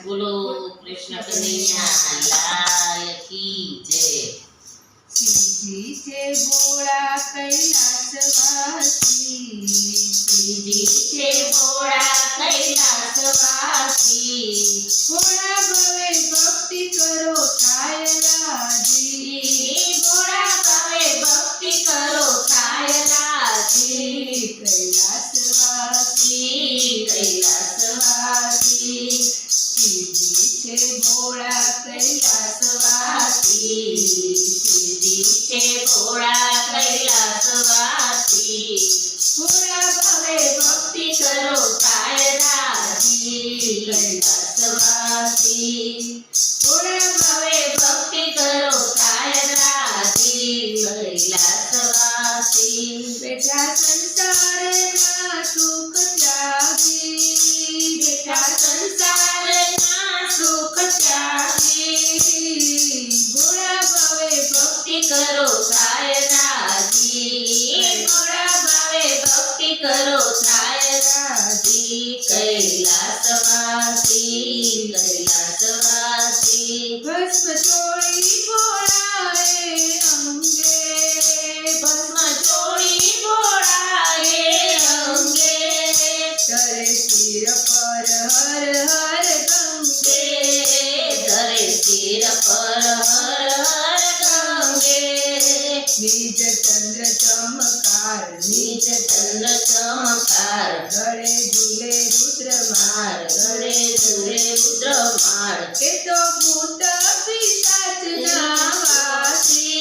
बोलो कृष्ण कन्हैया लाल की जय। श्रीजी छे भोळा कैलासवासी, श्रीजी छे भोळा कैलासवासी, भोळा भवे भक्ति करो थाय राजी, भोळा भवे भक्ति करो थाय राजी। कैलासवासी कैलासवासी, श्रीजी छे भोळा कैलासवासी, श्रीजी छे भोळा कैलासवासी, भोळा भवे भक्ति करो थाय राजी। कैलासवासी, भोळा भवे भक्ति करो थाय राजी। कैलासवासी, बेटा संसार ना सुख त्यागी, बेटा संसार ना सुख त्यागी, भोळा भवे भक्ति करो थाय राजी। भोळा भवे भक्ति करो थाय राजी। कैलासवासी, कैलासवासी, भस्म चोळी भोळाए अंगे, भस्म चोळी भोळाए अंगे, तरे सिर पर हर हर गंगे, धरे सिर पर हर हर गंगे। निज चंद्र चमकार, निज चंद्र चमकार, गळे झूले रुद्रमाळ, गळे झुले रुद्रमाळ। ए तो भूत पिशाच नावासी,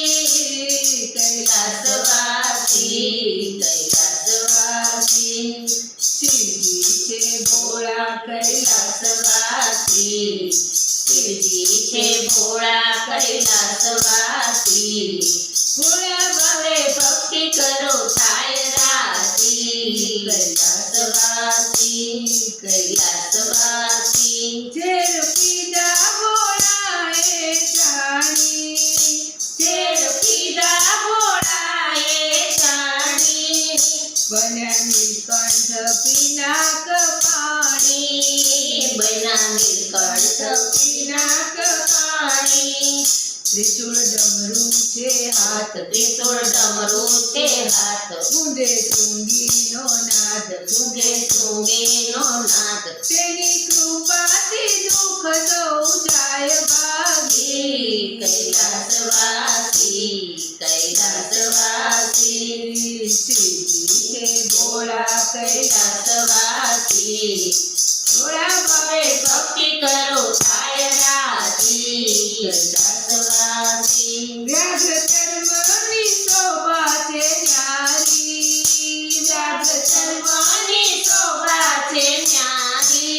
कैलासवासी, कैलासवासी, श्रीजी छे भोळा कैलासवासी, शिवजी छे भोळा कैलासवासी, भोळा भवे भक्ति करो थाय राजी। कैलासवासी, कैलासवासी, झेर पीदा भोळाए जाणी, झेर पीधा भोळाए जाणी, बन्या नीलकंठ पिनाक पाणी, बना नीलकंठ पिनाक पाणी। त्रिशूळ डमरू छे हाथ, त्रिशूळ डमरू छे हाथ, गुंजे शृंगीनो नाद, तुझे शृंगेनो नाद। तेनी कृपाથી दुख સૌ જાય ભાગી, कैलासवासी, कैलासवासी, શ્રીજી છે ભોળા कैलासवासी, भोळा भवे भक्ति करो थाय राजी। कैलासवासी, વ્યાઘ્ર ચર્મની શોભા છે ન્યારી, વ્યાઘ્ર चर्मनी शोभा छे न्यारी,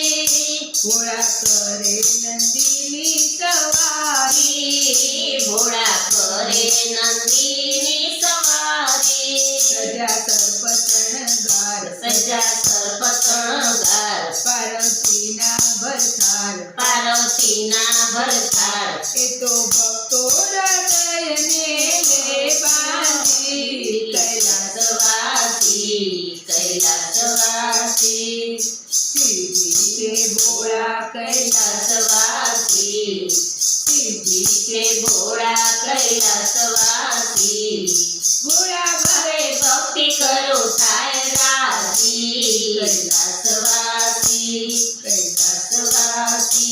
ભોળા કરે નંદીની સવારી, भोळा करे नंदीनी सवारी। સજા સર્પ શણગાર, सजा सर्प शणगार, પાર્વતીના ભરથાર, पार्वतीना भरथाळ। એ તો ભક્તો હૃદયને લે બાંધી, कैलासवासी, कैलासवासी, શ્રીજી છે ભોળા कैलासवासी, शिवजी छे भोळा कैलासवासी, भोळा भवे भक्ति करो थाय राजी। कैलासवासी, कैलासवासी,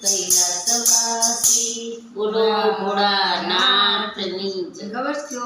कैलासवासी, बोलो भोळानाथनी जय। ખબર છે